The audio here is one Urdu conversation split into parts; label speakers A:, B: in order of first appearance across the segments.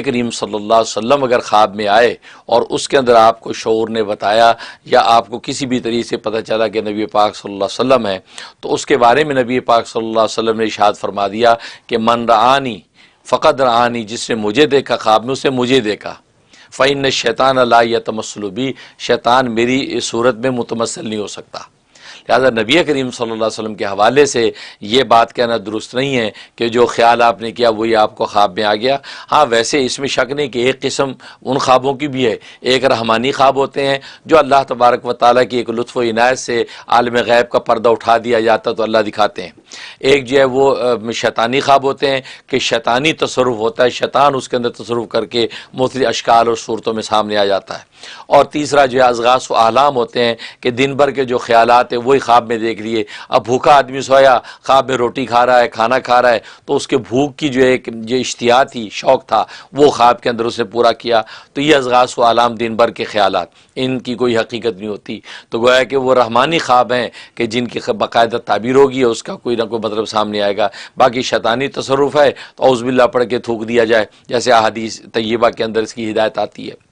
A: کریم صلی اللہ علیہ وسلم اگر خواب میں آئے اور اس کے اندر آپ کو شعور نے بتایا یا آپ کو کسی بھی طریقے سے پتہ چلا کہ نبی پاک صلی اللہ علیہ وسلم ہے، تو اس کے بارے میں نبی پاک صلی اللہ علیہ وسلم نے ارشاد فرما دیا کہ من رآنی فقد رآنی، جس نے مجھے دیکھا خواب میں، اس نے مجھے دیکھا۔ فإن الشیطان لا یتمثل بی، شیطان میری اس صورت میں متمثل نہیں ہو سکتا۔ لہذا نبی کریم صلی اللہ علیہ وسلم کے حوالے سے یہ بات کہنا درست نہیں ہے کہ جو خیال آپ نے کیا وہی آپ کو خواب میں آ گیا۔ ہاں ویسے اس میں شک نہیں کہ ایک قسم ان خوابوں کی بھی ہے، ایک رحمانی خواب ہوتے ہیں جو اللہ تبارک و تعالیٰ کی ایک لطف و عنایت سے عالم غیب کا پردہ اٹھا دیا جاتا تو اللہ دکھاتے ہیں۔ ایک جو ہے وہ شیطانی خواب ہوتے ہیں کہ شیطانی تصرف ہوتا ہے، شیطان اس کے اندر تصرف کر کے مختلف اشکال اور صورتوں میں سامنے آ جاتا ہے۔ اور تیسرا جو ہے اضغاث و احلام ہوتے ہیں کہ دن بھر کے جو خیالات ہیں وہی خواب میں دیکھ لیے۔ اب بھوکا آدمی سویا، خواب میں روٹی کھا رہا ہے، کھانا کھا رہا ہے، تو اس کے بھوک کی جو ایک جو اشتہا تھی، شوق تھا، وہ خواب کے اندر اس نے پورا کیا۔ تو یہ اضغاث و احلام دن بھر کے خیالات، ان کی کوئی حقیقت نہیں ہوتی۔ تو گویا کہ وہ رحمانی خواب ہیں کہ جن کی باقاعدہ تعبیر ہوگی، اس کا کوئی نہ کوئی مطلب سامنے آئے گا۔ باقی شیطانی تصرف ہے تو اعوذ باللہ پڑھ کے تھوک دیا جائے، جیسے احادیث طیبہ کے اندر اس کی ہدایت آتی ہے۔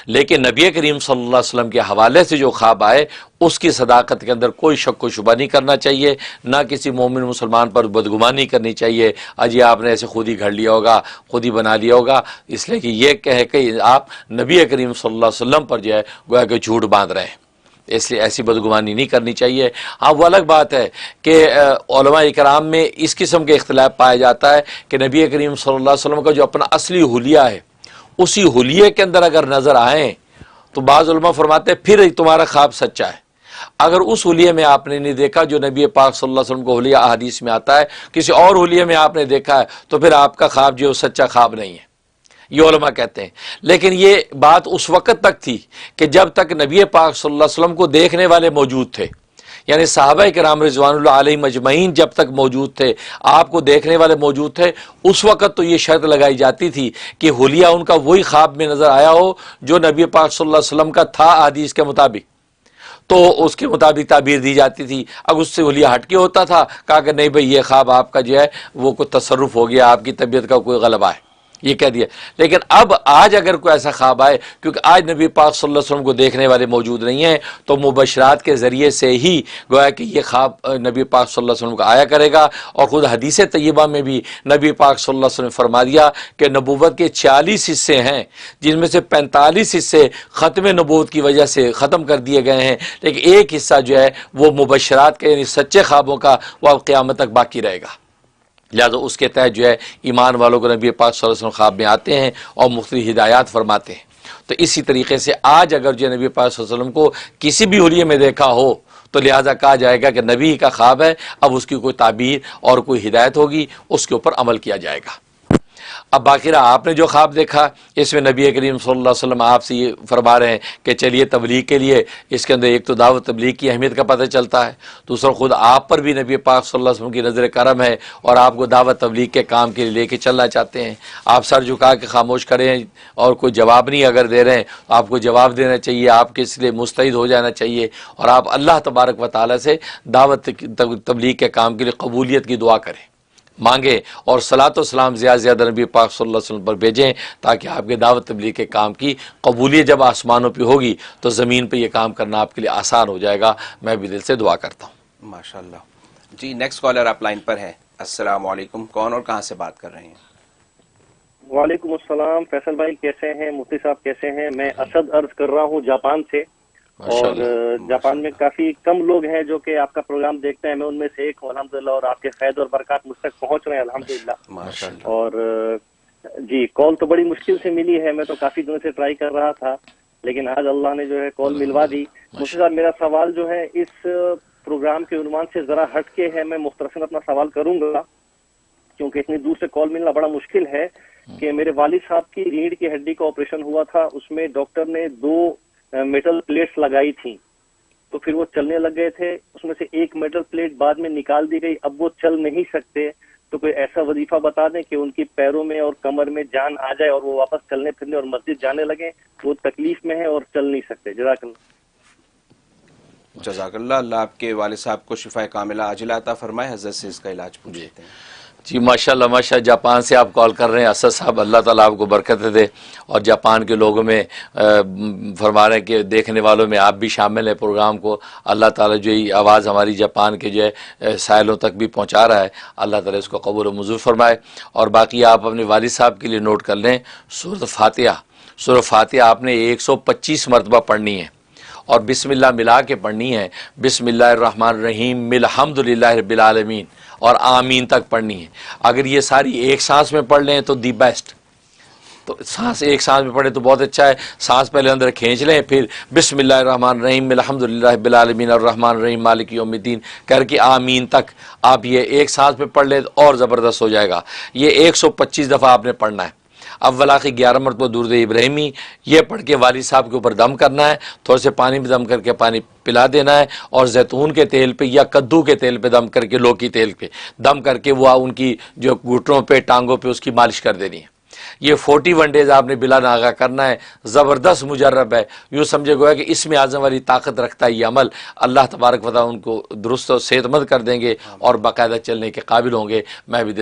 A: لیکن نبی کریم صلی اللہ علیہ وسلم کے حوالے سے جو خواب آئے اس کی صداقت کے اندر کوئی شک و شبہ نہیں کرنا چاہیے، نہ کسی مومن مسلمان پر بدگمانی کرنی چاہیے، اجی آپ نے ایسے خود ہی گھڑ لیا ہوگا، خود ہی بنا لیا ہوگا، اس لیے کہ یہ کہہ کہ آپ نبی کریم صلی اللہ علیہ وسلم پر جو ہے گویا کہ جھوٹ باندھ رہے ہیں، اس لیے ایسی بدگمانی نہیں کرنی چاہیے۔ ہاں وہ الگ بات ہے کہ علماء اکرام میں اس قسم کے اختلاف پایا جاتا ہے کہ نبی کریم صلی اللہ علیہ وسلم کا جو اپنا اصلی حلیہ ہے اسی حلیے کے اندر اگر نظر آئیں تو بعض علماء فرماتے ہیں پھر تمہارا خواب سچا ہے۔ اگر اس حلیے میں آپ نے نہیں دیکھا جو نبی پاک صلی اللہ علیہ وسلم کو حلیہ احادیث میں آتا ہے، کسی اور حلیے میں آپ نے دیکھا ہے تو پھر آپ کا خواب جو سچا خواب نہیں ہے، یہ علماء کہتے ہیں۔ لیکن یہ بات اس وقت تک تھی کہ جب تک نبی پاک صلی اللہ علیہ وسلم کو دیکھنے والے موجود تھے، یعنی صحابہ کرام رضوان اللہ علیہم اجمعین جب تک موجود تھے، آپ کو دیکھنے والے موجود تھے، اس وقت تو یہ شرط لگائی جاتی تھی کہ حلیہ ان کا وہی خواب میں نظر آیا ہو جو نبی پاک صلی اللہ علیہ وسلم کا تھا حدیث کے مطابق، تو اس کے مطابق تعبیر دی جاتی تھی۔ اب اس سے حلیہ ہٹ کے ہوتا تھا، کہا کہ نہیں بھئی یہ خواب آپ کا جو ہے وہ کوئی تصرف ہو گیا، آپ کی طبیعت کا کوئی غلبہ ہے، یہ کہہ دیا۔ لیکن اب آج اگر کوئی ایسا خواب آئے، کیونکہ آج نبی پاک صلی اللہ علیہ وسلم کو دیکھنے والے موجود نہیں ہیں، تو مبشرات کے ذریعے سے ہی گویا کہ یہ خواب نبی پاک صلی اللہ علیہ وسلم کا آیا کرے گا۔ اور خود حدیث طیبہ میں بھی نبی پاک صلی اللہ علیہ وسلم نے فرما دیا کہ نبوت کے 46 حصے ہیں، جن میں سے 45 حصے ختم نبوت کی وجہ سے ختم کر دیے گئے ہیں، لیکن ایک حصہ جو ہے وہ مبشرات کے یعنی سچے خوابوں کا وہ اب قیامت تک باقی رہے گا۔ لہٰذا اس کے تحت جو ہے ایمان والوں کو نبی پاک صلی اللہ علیہ وسلم خواب میں آتے ہیں اور مختلف ہدایات فرماتے ہیں۔ تو اسی طریقے سے آج اگر جو نبی پاک صلی اللہ علیہ وسلم کو کسی بھی حلیے میں دیکھا ہو تو لہٰذا کہا جائے گا کہ نبی کا خواب ہے، اب اس کی کوئی تعبیر اور کوئی ہدایت ہوگی، اس کے اوپر عمل کیا جائے گا۔ اب باقی رہا آپ نے جو خواب دیکھا، اس میں نبی کریم صلی اللہ علیہ وسلم آپ سے یہ فرما رہے ہیں کہ چلیے تبلیغ کے لیے، اس کے اندر ایک تو دعوت تبلیغ کی اہمیت کا پتہ چلتا ہے، دوسرا خود آپ پر بھی نبی پاک صلی اللہ علیہ وسلم کی نظر کرم ہے اور آپ کو دعوت تبلیغ کے کام کے لیے لے کے چلنا چاہتے ہیں۔ آپ سر جھکا کے خاموش کریں اور کوئی جواب نہیں اگر دے رہے ہیں تو آپ کو جواب دینا چاہیے، آپ کے اس لیے مستعد ہو جانا چاہیے، اور آپ اللہ تبارک و تعالیٰ سے دعوت تبلیغ کے کام کے لیے قبولیت کی دعا کریں، مانگیں، اور صلاۃ و سلام زیادہ زیادہ نبی پاک صلی اللہ علیہ وسلم پر بھیجیں تاکہ آپ کے دعوت تبلیغ کے کام کی قبولیت جب آسمانوں پہ ہوگی تو زمین پہ یہ کام کرنا آپ کے لیے آسان ہو جائے گا۔ میں بھی دل سے دعا کرتا ہوں۔
B: ماشاءاللہ جی، نیکسٹ کالر آپ لائن پر ہیں۔ السلام علیکم، کون اور کہاں سے بات کر رہے ہیں؟
C: وعلیکم السلام، فیصل بھائی کیسے ہیں؟ مفتی صاحب کیسے ہیں؟ میں اسد عرض کر رہا ہوں جاپان سے، اور جاپان میں کافی کم لوگ ہیں جو کہ آپ کا پروگرام دیکھتے ہیں، میں ان میں سے ایک ہوں الحمدللہ، اور آپ کے خیر اور برکات مجھ تک پہنچ رہے ہیں الحمدللہ۔
B: ماشاءاللہ۔
C: اور جی کال تو بڑی مشکل سے ملی ہے، میں تو کافی دنوں سے ٹرائی کر رہا تھا، لیکن آج اللہ نے جو ہے کال ملوا دی۔ مفتی صاحب میرا سوال جو ہے اس پروگرام کے عنوان سے ذرا ہٹ کے ہے، میں مختصراً اپنا سوال کروں گا کیونکہ اتنی دور سے کال ملنا بڑا مشکل ہے۔ کہ میرے والد صاحب کی ریڑھ کی ہڈی کا آپریشن ہوا تھا، اس میں ڈاکٹر نے 2 میٹل پلیٹس لگائی تھیں، تو پھر وہ چلنے لگ گئے تھے، اس میں سے ایک میٹل پلیٹ بعد میں نکال دی گئی، اب وہ چل نہیں سکتے، تو کوئی ایسا وظیفہ بتا دیں کہ ان کی پیروں میں اور کمر میں جان آ جائے اور وہ واپس چلنے پھرنے اور مسجد جانے لگے، وہ تکلیف میں ہے اور چل نہیں سکتے۔ جزاک اللہ۔
B: جزاک اللہ، اللہ آپ کے والد صاحب کو شفا کاملہ عاجلہ عطا فرمائے۔ حضرت سے اس کا علاج پوچھتے ہیں۔
A: جی ماشاءاللہ ماشاءاللہ، جاپان سے آپ کال کر رہے ہیں اسد صاحب، اللہ تعالیٰ آپ کو برکتیں دے، اور جاپان کے لوگوں میں فرما رہے ہیں کہ دیکھنے والوں میں آپ بھی شامل ہیں پروگرام کو، اللہ تعالیٰ جو یہ آواز ہماری جاپان کے جو ہے سائلوں تک بھی پہنچا رہا ہے، اللہ تعالیٰ اس کو قبول و منظور فرمائے۔ اور باقی آپ اپنے والد صاحب کے لیے نوٹ کر لیں، سورۃ فاتحہ آپ نے 125 مرتبہ پڑھنی ہے، اور بسم اللہ ملا کے پڑھنی ہے، بسم اللہ الرحمن الرحیم الحمد للہ رب العالمین، اور آمین تک پڑھنی ہے۔ اگر یہ ساری ایک سانس میں پڑھ لیں تو دی بیسٹ، تو سانس ایک سانس میں پڑھیں تو بہت اچھا ہے، سانس پہلے اندر کھینچ لیں، پھر بسم اللہ الرحمن الرحیم الحمد للہ رب العالمین الرحمن الرحیم مالک یوم الدین کر کے آمین تک آپ یہ ایک سانس میں پڑھ لیں تو اور زبردست ہو جائے گا۔ یہ 125 دفعہ آپ نے پڑھنا ہے۔ اول آخر 11 مرتبہ درود ابراہیمی یہ پڑھ کے والد صاحب کے اوپر دم کرنا ہے، تھوڑے سے پانی میں دم کر کے پانی پلا دینا ہے، اور زیتون کے تیل پہ یا کدو کے تیل پہ دم کر کے، لوکی تیل پہ دم کر کے وہ ان کی جو گھٹنوں پہ ٹانگوں پہ اس کی مالش کر دینی ہے۔ یہ 41 ڈیز آپ نے بلا ناغہ کرنا ہے، زبردست مجرب ہے، یوں سمجھے گویا کہ اس میں اعظم والی طاقت رکھتا ہے یہ عمل۔ اللہ تبارک و تعالیٰ ان کو درست و صحت مند کر دیں گے اور باقاعدہ چلنے کے قابل ہوں گے۔ میں بھی